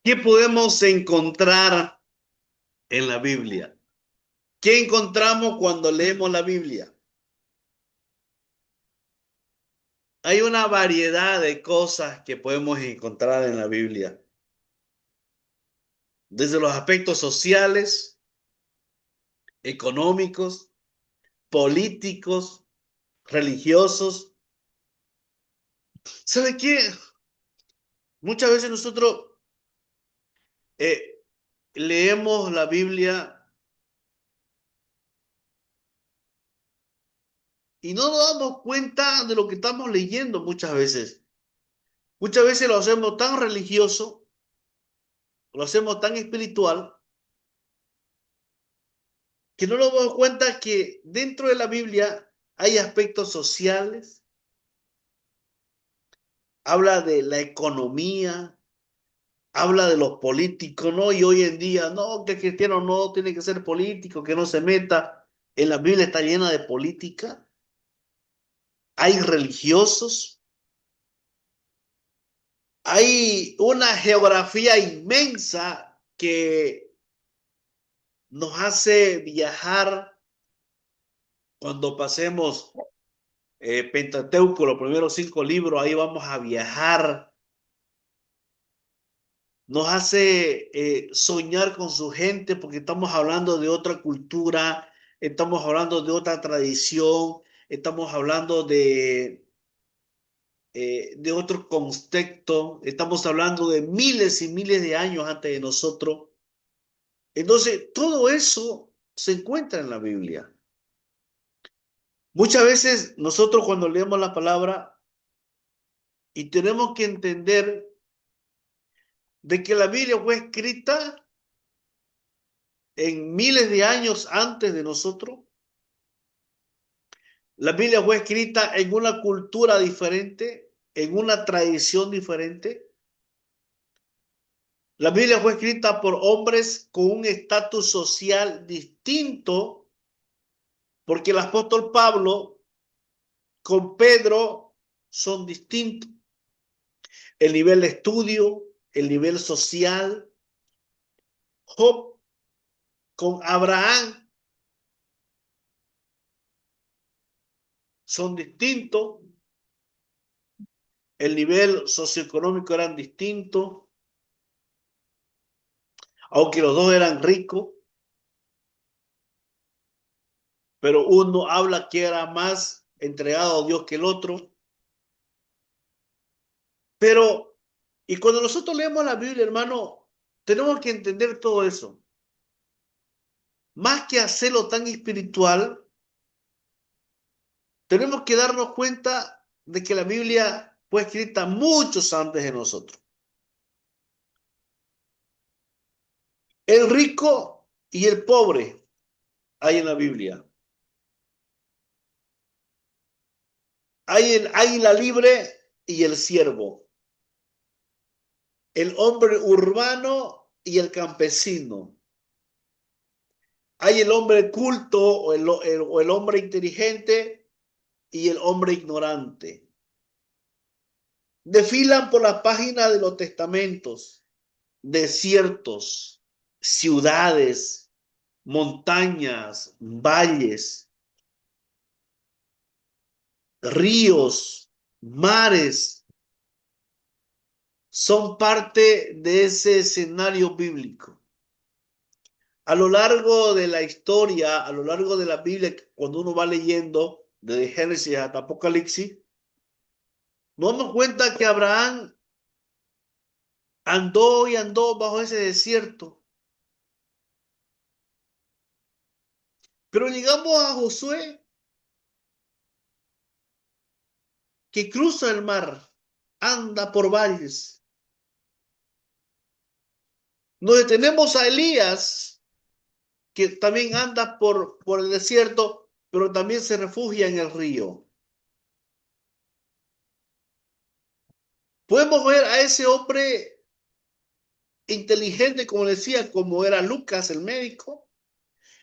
¿Qué podemos encontrar en la Biblia? ¿Qué encontramos cuando leemos la Biblia? Hay una variedad de cosas que podemos encontrar en la Biblia, desde los aspectos sociales, económicos, políticos, religiosos. ¿Sabe qué? Muchas veces nosotros leemos la Biblia y no nos damos cuenta de lo que estamos leyendo muchas veces. Muchas veces lo hacemos tan religioso, lo hacemos tan espiritual, que no nos damos cuenta que dentro de la Biblia hay aspectos sociales, habla de la economía, habla de los políticos, ¿no? Y hoy en día, no, que el cristiano no tiene que ser político, que no se meta. En la Biblia está llena de política, hay religiosos, hay una geografía inmensa que nos hace viajar cuando pasemos Pentateuco, los primeros 5 libros, ahí vamos a viajar, nos hace soñar con su gente porque estamos hablando de otra cultura, estamos hablando de otra tradición, estamos hablando de otro contexto, estamos hablando de miles y miles de años antes de nosotros. Entonces, todo eso se encuentra en la Biblia. Muchas veces nosotros cuando leemos la palabra y tenemos que entender de que la Biblia fue escrita en miles de años antes de nosotros. La Biblia fue escrita en una cultura diferente, en una tradición diferente. La Biblia fue escrita por hombres con un estatus social distinto, porque el apóstol Pablo con Pedro son distintos. El nivel de estudio, el nivel social. Job con Abraham son distintos. El nivel socioeconómico eran distintos, aunque los dos eran ricos, pero uno habla que era más entregado a Dios que el otro. Pero, y cuando nosotros leemos la Biblia, hermano, tenemos que entender todo eso. Más que hacerlo tan espiritual, tenemos que darnos cuenta de que la Biblia fue escrita muchos antes de nosotros. El rico y el pobre hay en la Biblia. Hay el águila libre y el siervo. El hombre urbano y el campesino. Hay el hombre culto o el hombre inteligente y el hombre ignorante. Desfilan por las páginas de los testamentos, desiertos, ciudades, montañas, valles, ríos, mares, son parte de ese escenario bíblico. A lo largo de la historia, a lo largo de la Biblia, cuando uno va leyendo desde Génesis hasta Apocalipsis, nos damos cuenta que Abraham andó y andó bajo ese desierto. Pero llegamos a Josué, que cruza el mar, anda por valles. Nos detenemos a Elías, que también anda por el desierto, pero también se refugia en el río. Podemos ver a ese hombre inteligente, como decía, como era Lucas, el médico,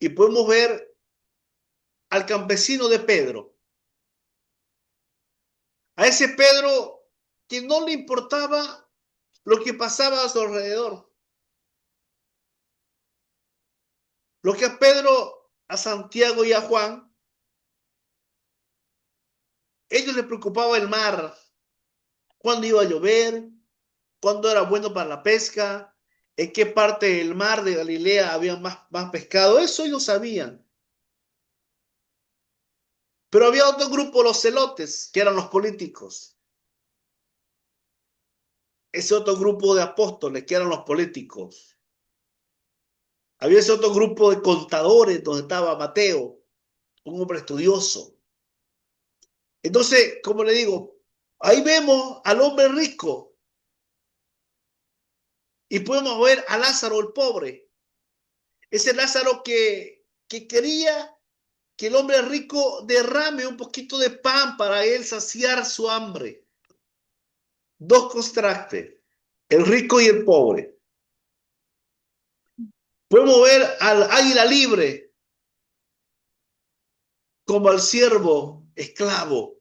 y podemos ver al campesino de Pedro, a ese Pedro que no le importaba lo que pasaba a su alrededor. Lo que a Pedro, a Santiago y a Juan, ellos les preocupaba el mar, cuándo iba a llover, cuándo era bueno para la pesca, en qué parte del mar de Galilea había más pescado. Eso ellos sabían. Pero había otro grupo, los celotes, que eran los políticos. Ese otro grupo de apóstoles, que eran los políticos. Había ese otro grupo de contadores, donde estaba Mateo, un hombre estudioso. Entonces, como le digo, ahí vemos al hombre rico y podemos ver a Lázaro el pobre. Ese Lázaro que quería que el hombre rico derrame un poquito de pan para él saciar su hambre. Dos contrastes, el rico y el pobre. Podemos ver al águila libre como al siervo esclavo.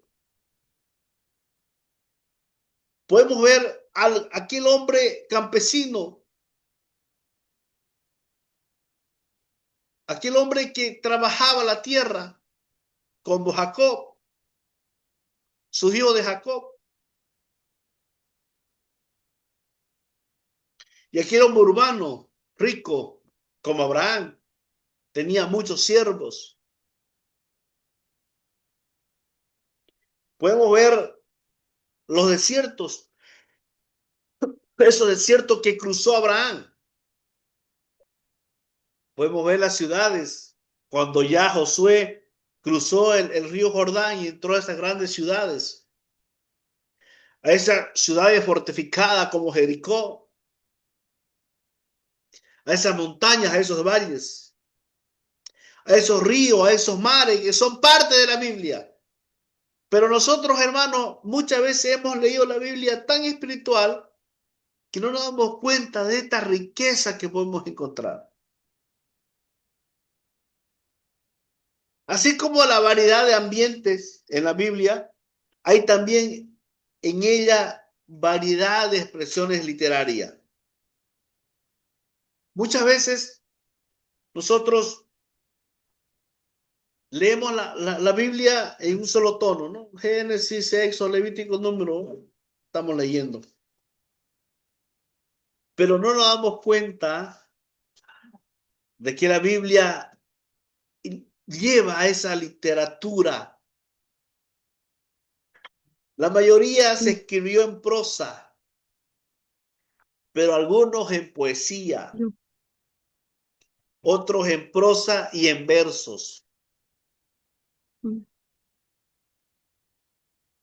Podemos ver a aquel hombre campesino, aquel hombre que trabajaba la tierra, como Jacob, su hijo de Jacob, y aquel hombre urbano, rico, como Abraham, tenía muchos siervos. Podemos ver los desiertos, esos desiertos que cruzó Abraham. Podemos ver las ciudades, cuando ya Josué cruzó el río Jordán y entró a esas grandes ciudades, a esas ciudades fortificadas como Jericó, a esas montañas, a esos valles, a esos ríos, a esos mares que son parte de la Biblia. Pero nosotros, hermanos, muchas veces hemos leído la Biblia tan espiritual que no nos damos cuenta de esta riqueza que podemos encontrar. Así como la variedad de ambientes en la Biblia, hay también en ella variedad de expresiones literarias. Muchas veces nosotros leemos la Biblia en un solo tono, ¿no? Génesis, Éxodo, Levítico, Número, estamos leyendo. Pero no nos damos cuenta de que la Biblia lleva a esa literatura. La mayoría se escribió en prosa, pero algunos en poesía, otros en prosa y en versos.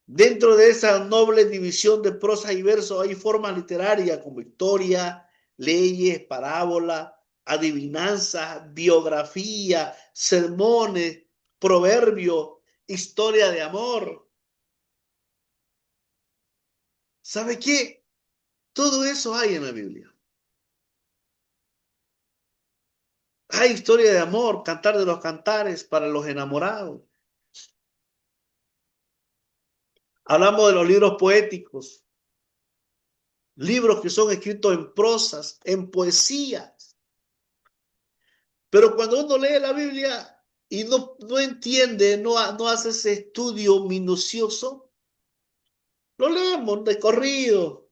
Dentro de esa noble división de prosa y verso hay formas literarias como historia, leyes, parábola, adivinanzas, biografía, sermones, proverbios, historia de amor. ¿Sabe qué? Todo eso hay en la Biblia. Hay historia de amor, cantar de los cantares para los enamorados. Hablamos de los libros poéticos, libros que son escritos en prosas, en poesías. Pero cuando uno lee la Biblia y no entiende, no hace ese estudio minucioso, lo leemos de corrido.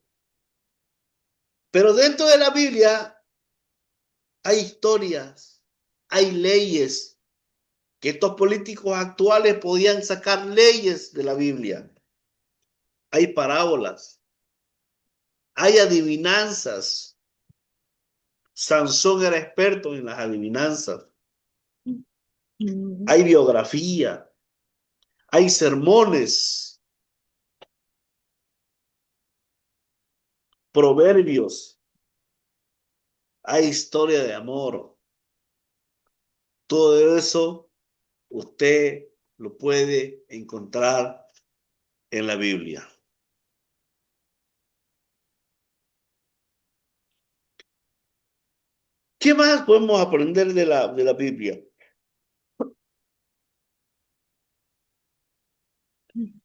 Pero dentro de la Biblia hay historias, hay leyes, que estos políticos actuales podían sacar leyes de la Biblia. Hay parábolas, hay adivinanzas. Sansón era experto en las adivinanzas. Hay biografía, hay sermones, proverbios, hay historia de amor. Todo eso usted lo puede encontrar en la Biblia. ¿Qué más podemos aprender de la Biblia?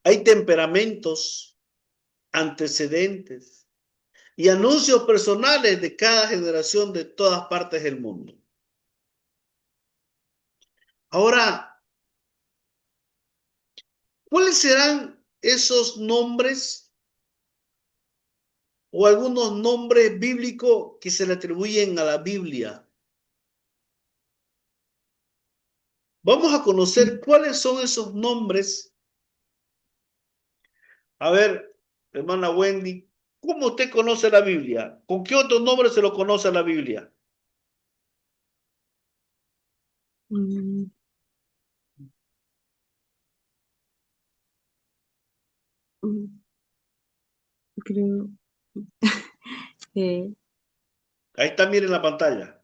Hay temperamentos, antecedentes, y anuncios personales de cada generación de todas partes del mundo. Ahora, ¿cuáles serán esos nombres o algunos nombres bíblicos que se le atribuyen a la Biblia? Vamos a conocer cuáles son esos nombres. A ver, hermana Wendy, ¿cómo usted conoce la Biblia? ¿Con qué otro nombre se lo conoce a la Biblia? Mm, mm, Creo que Ahí está, miren la pantalla.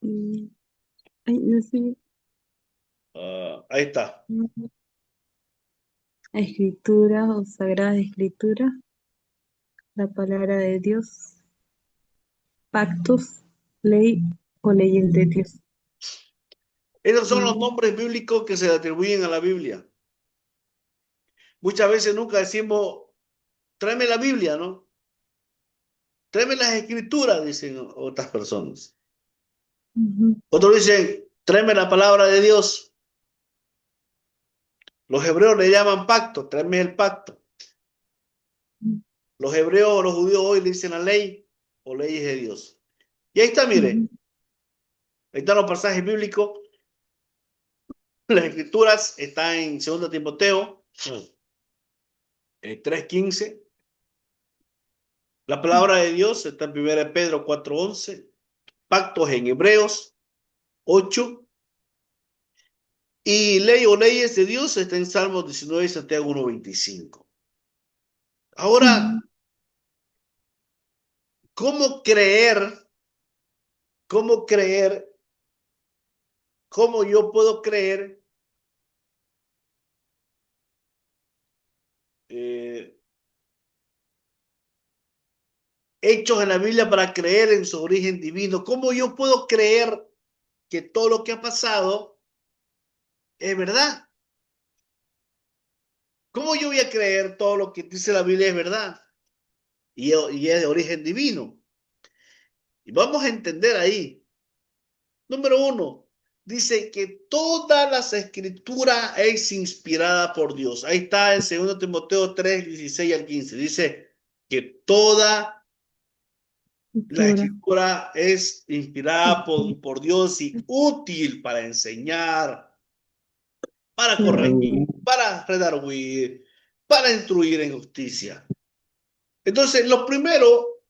mm, ay, no sé, Ahí está. escritura o sagrada escritura, la palabra de Dios, pactos, ley o leyes de Dios. Esos son los Mm, nombres bíblicos que se le atribuyen a la Biblia. Muchas veces nunca decimos, tráeme la Biblia, ¿no? Tráeme las escrituras, dicen otras personas. ujú, Otros dicen, tráeme la palabra de Dios. Los hebreos le llaman pacto, tráeme el pacto. Los hebreos o los judíos hoy le dicen la ley o leyes de Dios. Y ahí está, ujú, mire, ahí están los pasajes bíblicos. Las escrituras están en 2 Timoteo 3:15. La palabra de Dios está en 1 Pedro 4:11. Pactos en Hebreos 8. Y ley o leyes de Dios está en Salmos 19 y Santiago 1:25. Ahora, ujú, ¿cómo creer? ¿Cómo creer? ¿Cómo yo puedo creer eh, hechos en la Biblia para creer en su origen divino? ¿Cómo yo puedo creer que todo lo que ha pasado es verdad? ¿Cómo yo voy a creer todo lo que dice la Biblia es verdad? Y es de origen divino. Y vamos a entender ahí. Número uno, dice que todas las escrituras es inspirada por Dios. Ahí está en 2 Timoteo 3:16 al 15. Dice que toda la escritura, escritura es inspirada por Dios y útil para enseñar, para corregir, para redarguir, para instruir en justicia. Entonces, lo primero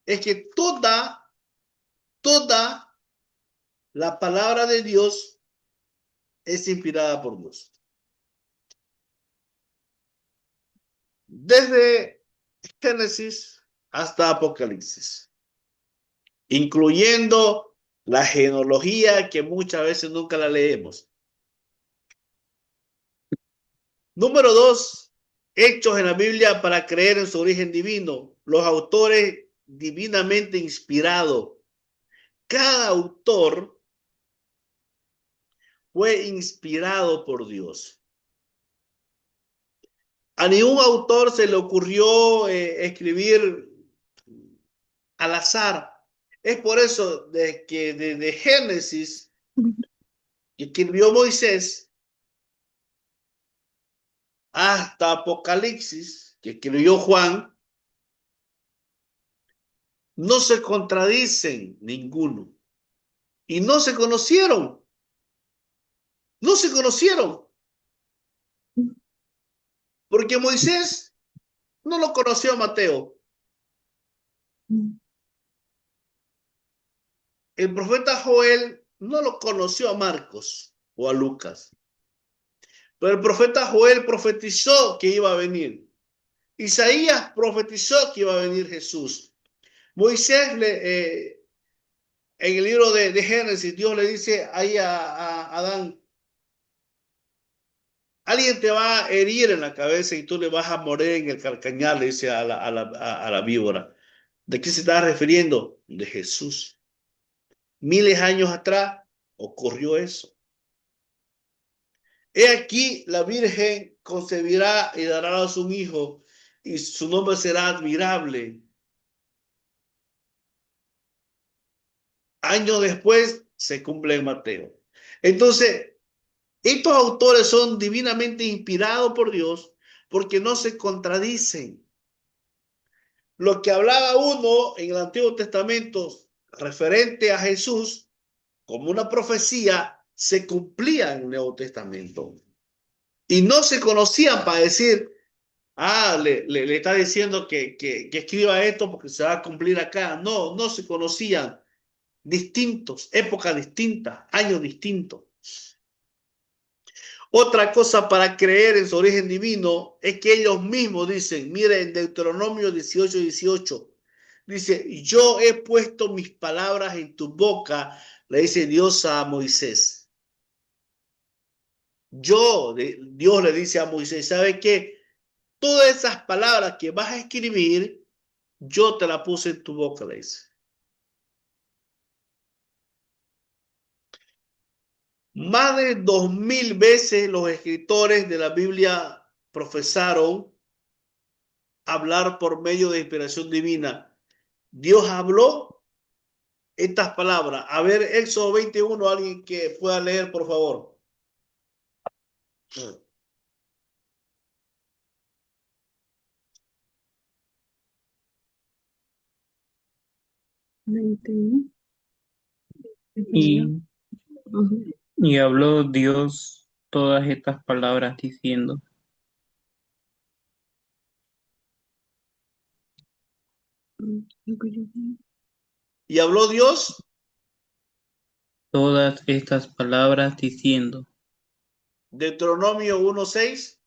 es que toda la palabra de Dios es inspirada por Dios. Desde Génesis hasta Apocalipsis, incluyendo la genealogía que muchas veces nunca la leemos. Número dos, hechos en la Biblia para creer en su origen divino. Los autores divinamente inspirados. Cada autor fue inspirado por Dios. A ningún autor se le ocurrió escribir al azar. Es por eso de que desde Génesis, que escribió Moisés, hasta Apocalipsis, que escribió Juan, no se contradicen ninguno. Y no se conocieron. No se conocieron. Porque Moisés no lo conoció a Mateo. El profeta Joel no lo conoció a Marcos o a Lucas. Pero el profeta Joel profetizó que iba a venir. Isaías profetizó que iba a venir Jesús. Moisés, en el libro de Génesis, Dios le dice ahí a Adán, alguien te va a herir en la cabeza y tú le vas a morir en el calcañar, le dice a la víbora. ¿De qué se está refiriendo? De Jesús. Miles de años atrás ocurrió eso. He aquí, la Virgen concebirá y dará a luz un hijo, y su nombre será admirable. Años después se cumple en Mateo. Entonces, estos autores son divinamente inspirados por Dios porque no se contradicen. Lo que hablaba uno en el Antiguo Testamento referente a Jesús como una profecía se cumplía en el Nuevo Testamento. Y no se conocían para decir, le está diciendo que escriba esto porque se va a cumplir acá. No, no se conocían. Distintos, épocas distintas, años distintos. Otra cosa para creer en su origen divino es que ellos mismos dicen, mire en Deuteronomio 18:18, dice, yo he puesto mis palabras en tu boca, le dice Dios a Moisés. Dios le dice a Moisés, ¿sabe qué? Todas esas palabras que vas a escribir, yo te las puse en tu boca, le dice. Más de 2000 veces los escritores de la Biblia profesaron hablar por medio de inspiración divina. Dios habló estas palabras. A ver, Éxodo 21, alguien que pueda leer, por favor. Y, y habló Dios todas estas palabras diciendo, Y habló Dios, todas estas palabras diciendo, Deuteronomio 1:6.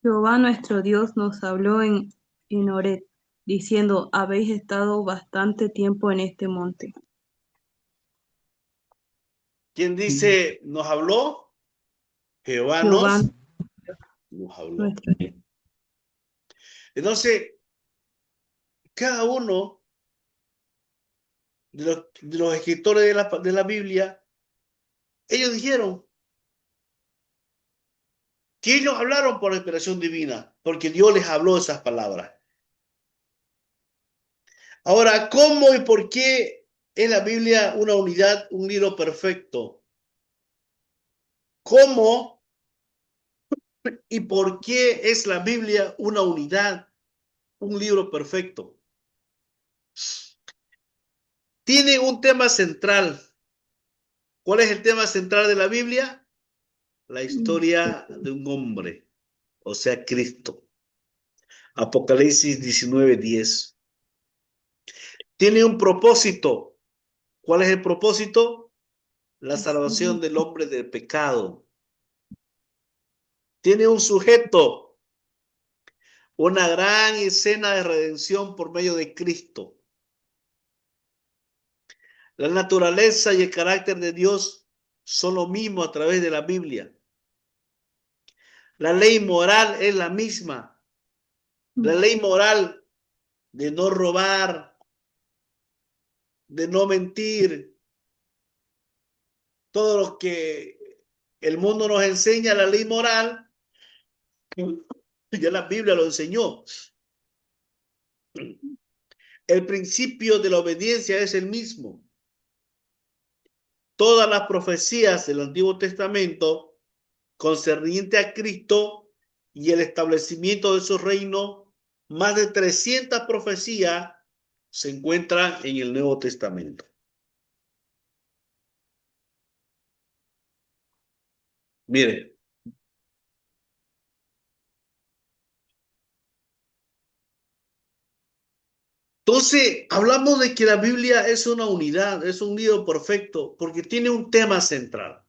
Jehová nuestro Dios nos habló en Horeb, diciendo, habéis estado bastante tiempo en este monte. ¿Quién dice nos habló? Jehová Jehová nos habló. nuestro Dios. Entonces, cada uno de los escritores de la Biblia, ellos dijeron que ellos hablaron por inspiración divina, porque Dios les habló esas palabras. Ahora, ¿cómo y por qué es la Biblia una unidad, un libro perfecto? ¿Cómo y por qué es la Biblia una unidad, un libro perfecto? Tiene un tema central. ¿Cuál es el tema central de la Biblia? La historia de un hombre, o sea, Cristo. Apocalipsis 19:10. Tiene un propósito. ¿Cuál es el propósito? La salvación del hombre del pecado. Tiene un sujeto, una gran escena de redención por medio de Cristo. La naturaleza y el carácter de Dios son lo mismo a través de la Biblia. La ley moral es la misma. La ley moral de no robar, de no mentir, todo lo que el mundo nos enseña, la ley moral, ya la Biblia lo enseñó. El principio de la obediencia es el mismo. Todas las profecías del Antiguo Testamento concerniente a Cristo y el establecimiento de su reino, más de 300 profecías se encuentran en el Nuevo Testamento. Mire, entonces hablamos de que la Biblia es una unidad, es un libro perfecto, porque tiene un tema central,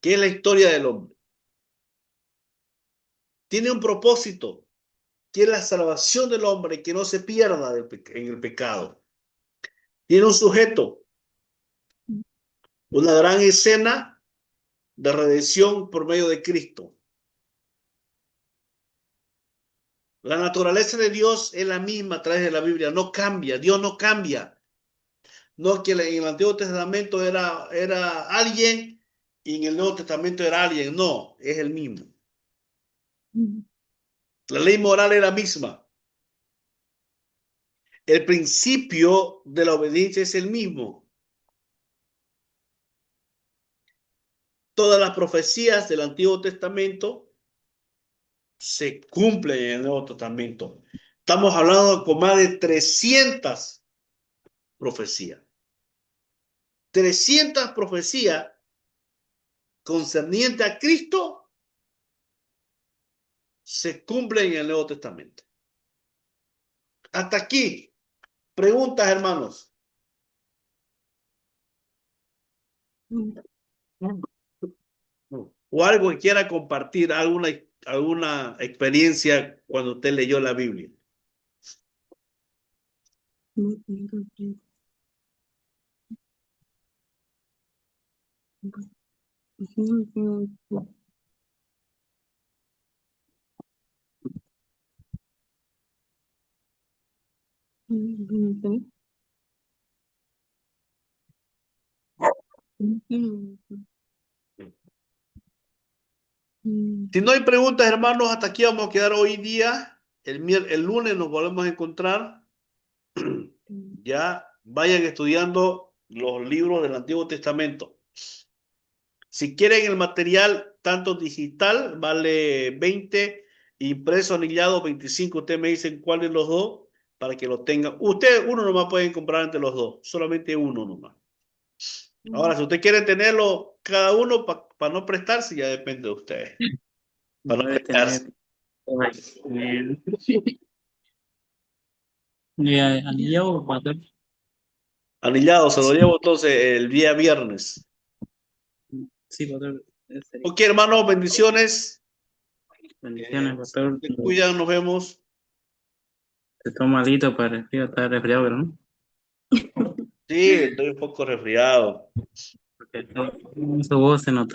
que es la historia del hombre. Tiene un propósito, que es la salvación del hombre, que no se pierda en el pecado. Tiene un sujeto, Una gran escena de redención por medio de Cristo. La naturaleza de Dios es la misma a través de la Biblia, no cambia, Dios no cambia. No que en el Antiguo Testamento era alguien y en el Nuevo Testamento era alguien, no, es el mismo. La ley moral es la misma. El principio de la obediencia es el mismo. Todas las profecías del Antiguo Testamento se cumplen en el Nuevo Testamento. Estamos hablando con más de 300 profecías. 300 profecías concernientes a Cristo se cumplen en el Nuevo Testamento. Hasta aquí. Preguntas, hermanos. O algo que quiera compartir, alguna experiencia cuando usted leyó la Biblia. Si no hay preguntas, hermanos, hasta aquí vamos a quedar hoy día. El lunes nos volvemos a encontrar. Ya vayan estudiando los libros del Antiguo Testamento. Si quieren el material, tanto digital, vale 20, impreso, anillado, 25. Ustedes me dicen cuál de los dos para que lo tengan. Ustedes, uno nomás pueden comprar entre los dos, solamente uno nomás. Ahora, si usted quiere tenerlo cada uno para no prestarse, ya depende de ustedes. Para no Puede prestarse. tener anillo, pastor. Anillado, se lo llevo entonces el día viernes. Sí, pastor. Ok, hermanos, bendiciones. Bendiciones, pastor. Se cuidan, nos vemos. Se toma malito para el frío, está resfriado, ¿no? Sí, estoy un poco resfriado. Porque su voz se notó.